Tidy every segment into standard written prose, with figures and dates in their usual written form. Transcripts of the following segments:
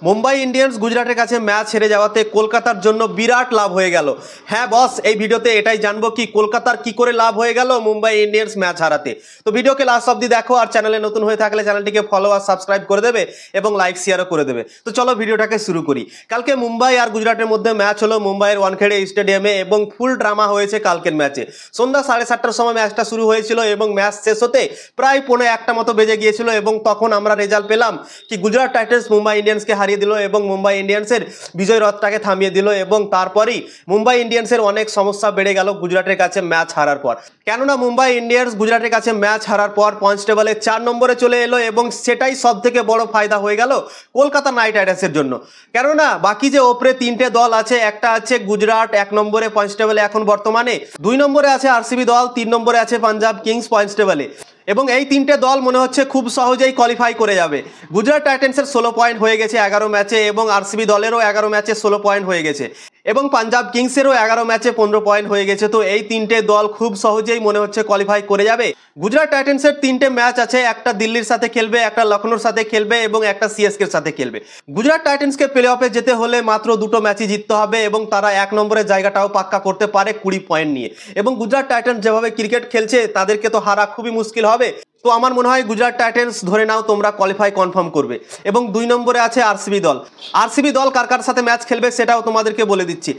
Mumbai Indians গুজরাটের কাছে match হেরে যাওয়াতে কলকাতার জন্য বিরাট লাভ হয়ে গেল। হ্যাঁ বস, এই ভিডিওতে এটাই জানবো কি কলকাতার কি করে লাভ হয়ে গেল মুম্বাই ইন্ডিয়ান্স ম্যাচ হারাতে। তো ভিডিওকে লাস্ট অবধি দেখো, আর চ্যানেলে নতুন হয়ে থাকলে চ্যানেলটিকে ফলো আর সাবস্ক্রাইব করে দেবে এবং লাইক শেয়ারও করে দেবে। তো চলো ভিডিওটাকে শুরু করি। কালকে মুম্বাই আর গুজরাটের মধ্যে ম্যাচ হলো মুম্বাইয়ের ওয়ানখেড়ে স্টেডিয়ামে এবং ফুল ড্রামা হয়েছে কালকের ম্যাচে। সন্ধ্যা 7:30টার সময় ম্যাচটা শুরু হয়েছিল এবং ম্যাচ শেষ হতে প্রায় 1:45 মতো বেজে গিয়েছিল এবং তখন আমরা রেজাল্ট পেলাম কি গুজরাট টাইটান্স মুম্বাই ইন্ডিয়ান্সকে হারিয়ে দিল এবং মুম্বাই ইন্ডিয়ান্সের বিজয় রথটাকে থামিয়ে দিল। এবং তারপরেই মুম্বাই ইন্ডিয়ান্সের অনেক সমস্যা বেড়ে গেল গুজরাটের কাছে ম্যাচ হারার পর। কেননা মুম্বাই ইন্ডিয়ান্স গুজরাটের কাছে ম্যাচ হারার পর পয়েন্টস টেবলে 4 নম্বরে চলে এলো এবং সেটাই সব থেকে বড় ফায়দা হয়ে গেল কলকাতা নাইট রাইডার্সের জন্য। কেননা বাকি যে ওপরে 3টে দল আছে, একটা আছে গুজরাট 1 নম্বরে পয়েন্টস টেবলে এখন বর্তমানে, 2 নম্বরে আছে আরসিবি দল, 3 নম্বরে আছে পাঞ্জাব কিংস পয়েন্টস টেবলে। এবং এই 3টে দল মনে হচ্ছে খুব সহজেই কোয়ালিফাই করে যাবে। গুজরাট টাইটান্সের 16 পয়েন্ট হয়ে গেছে 11 ম্যাচে এবং আরসিবি দলেরও 11 ম্যাচে 16 পয়েন্ট হয়ে গেছে এবং পাঞ্জাব কিংসেরও 11 ম্যাচে 15 পয়েন্ট হয়ে গেছে। তো এই 3টে দল খুব সহজেই মনে হচ্ছে কোয়ালিফাই করে যাবে। গুজরাট টাইটান্সের 3টে ম্যাচ আছে, একটা দিল্লির সাথে খেলবে, একটা লখনৌর সাথে খেলবে এবং একটা সিএসকের সাথে খেলবে। গুজরাট টাইটান্সকে প্লে অফে যেতে হলে মাত্র 2টো ম্যাচই জিততে হবে এবং তারা 1 নম্বরের জায়গাটাও পাক্কা করতে পারে 20 পয়েন্ট নিয়ে। এবং গুজরাট টাইটান্স যেভাবে ক্রিকেট খেলছে তাদেরকে তো হারা খুবই মুশকিল হবে। তো আমার মনে হয় গুজরাট টাইটান্স ধরে নাও তোমরা কোয়ালিফাই কনফার্ম করবে। এবং 2 নম্বরে আছে আরসিবি দল। আরসিবি দল কার কার সাথে ম্যাচ খেলবে সেটাও তোমাদেরকে বলে দিচ্ছি।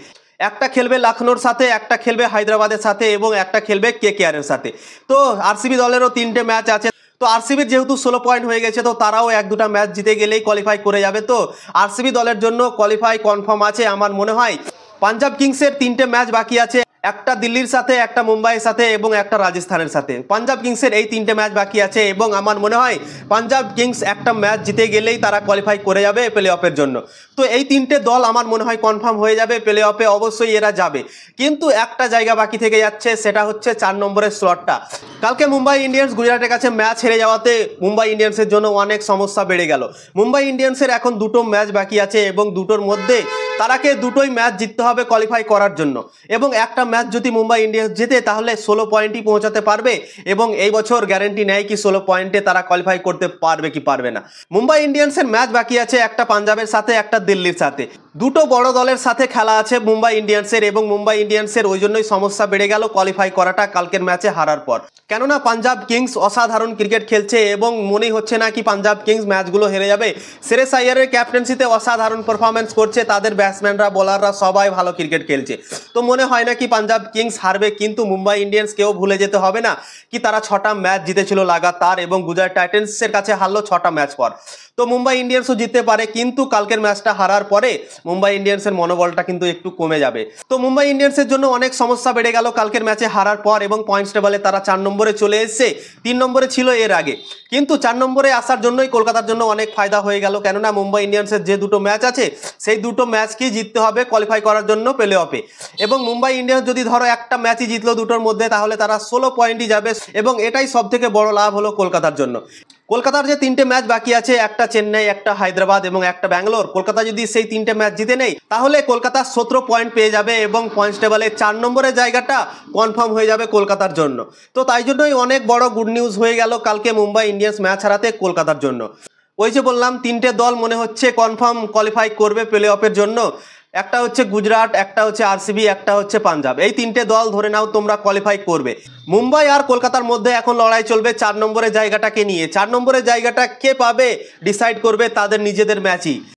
একটা খেলবে লখনৌর সাথে, একটা খেলবে হায়দ্রাবাদের সাথে এবং একটা খেলবে কেকেআরের সাথে। তো আরসিবি দলেরও 3টে ম্যাচ আছে। তো আরসিবির যেহেতু 16 পয়েন্ট হয়ে গেছে তো তারাও 1-2টা ম্যাচ জিতে গেলেই কোয়ালিফাই করে যাবে। তো আরসিবি দলের জন্য কোয়ালিফাই কনফার্ম আছে। আমার মনে হয় পাঞ্জাব কিংসের 3টে ম্যাচ বাকি আছে, একটা দিল্লির সাথে, একটা মুম্বাইয়ের সাথে এবং একটা রাজস্থানের সাথে। পাঞ্জাব কিংসের এই 3টে ম্যাচ বাকি আছে এবং আমার মনে হয় পাঞ্জাব কিংস একটা ম্যাচ জিতে গেলেই তারা কোয়ালিফাই করে যাবে প্লে অফের জন্য। তো এই 3টে দল আমার মনে হয় কনফার্ম হয়ে যাবে প্লে অফে, অবশ্যই এরা যাবে। কিন্তু একটা জায়গা বাকি থেকে যাচ্ছে, সেটা হচ্ছে 4 নম্বরের স্লটটা। কালকে মুম্বাই ইন্ডিয়ান্স গুজরাটের কাছে ম্যাচ হেরে যাওয়াতে মুম্বাই ইন্ডিয়ান্সের জন্য অনেক সমস্যা বেড়ে গেল। মুম্বাই ইন্ডিয়ান্সের এখন 2টো ম্যাচ বাকি আছে এবং 2টোর মধ্যে তারাকে 2টোই ম্যাচ জিততে হবে কোয়ালিফাই করার জন্য। এবং একটা ম্যাচ যদি মুম্বাই ইন্ডিয়ান্স জেতে তাহলে 16 পয়েন্টই পৌঁছাতে পারবে এবং এই বছর গ্যারেন্টি নেয় কি 16 পয়েন্টে তারা কোয়ালিফাই করতে পারবে কি পারবে না। মুম্বাই ইন্ডিয়ান্সের ম্যাচ বাকি আছে একটা পাঞ্জাবের সাথে, একটা দিল্লির সাথে। 2টো বড় দলের সাথে খেলা আছে মুম্বাই ইন্ডিয়ান্সের এবং মুম্বাই ইন্ডিয়ান্সের ওই জন্যই সমস্যা বেড়ে গেল কোয়ালিফাই করাটা কালকের ম্যাচে হারার পর। কেননা পাঞ্জাব কিংস অসাধারণ ক্রিকেট খেলছে এবং মনেই হচ্ছে না কি পাঞ্জাব কিংস ম্যাচগুলো হেরে যাবে। শ্রেয়স আইয়ারের ক্যাপ্টেন্সিতে অসাধারণ পারফরমেন্স করছে, তাদের ব্যাটসম্যানরা বোলাররা সবাই ভালো ক্রিকেট খেলছে। তো মনে হয় না কি পাঞ্জাব কিংস হারবে। কিন্তু মুম্বাই ইন্ডিয়ান্স কেউ ভুলে যেতে হবে না কি তারা 6টা ম্যাচ জিতেছিল লাগাতার এবং গুজরাট টাইটান্সের কাছে হারলো 6টা ম্যাচ পর। তো মুম্বাই ইন্ডিয়ান্সও জিততে পারে, কিন্তু কালকের ম্যাচটা হারার পরে মুম্বাই ইন্ডিয়ান্সের মনোবলটা কিন্তু একটু কমে যাবে। তো মুম্বাই ইন্ডিয়ান্সের জন্য অনেক সমস্যা বেড়ে গেল কালকের ম্যাচে হারার পর এবং পয়েন্টস টেবলে তারা 4 নম্বরে চলে এসেছে, 3 নম্বরে ছিল এর আগে। কিন্তু 4 নম্বরে আসার জন্যই কলকাতার জন্য অনেক ফায়দা হয়ে গেল। কেননা মুম্বাই ইন্ডিয়ান্সের যে 2টো ম্যাচ আছে সেই 2টো ম্যাচকেই জিততে হবে কোয়ালিফাই করার জন্য প্লে অফে। এবং মুম্বাই ইন্ডিয়ান্স যদি ধরো একটা ম্যাচই জিতলো 2টোর মধ্যে তাহলে তারা 16 পয়েন্টই যাবে এবং এটাই সব থেকে বড় লাভ হলো কলকাতার জন্য। কলকাতার যে 3টে ম্যাচ বাকি আছে, একটা চেন্নাই, একটা হায়দ্রাবাদ এবং একটা ব্যাঙ্গালোর, কলকাতা যদি সেই 3টে ম্যাচ জিতে নেয় তাহলে কলকাতা 17 পয়েন্ট পেয়ে যাবে এবং পয়েন্টস টেবলে 4 নম্বরের জায়গাটা কনফার্ম হয়ে যাবে কলকাতার জন্য। তো তাই জন্যই অনেক বড় গুড নিউজ হয়ে গেল কালকে মুম্বাই ইন্ডিয়ান্স ম্যাচ হারাতে কলকাতার জন্য। ওই যে বললাম 3টে দল মনে হচ্ছে কনফার্ম কোয়ালিফাই করবে প্লে অফের জন্য। একটা হচ্ছে গুজরাট, একটা হচ্ছে আরসিবি, একটা হচ্ছে পাঞ্জাব। এই 3টে দল ধরে নাও তোমরা কোয়ালিফাই করবে। মুম্বাই আর কলকাতার মধ্যে এখন লড়াই চলবে 4 নম্বরের জায়গাটাকে নিয়ে। 4 নম্বরের জায়গাটা কে পাবে ডিসাইড করবে তাদের নিজেদের ম্যাচই।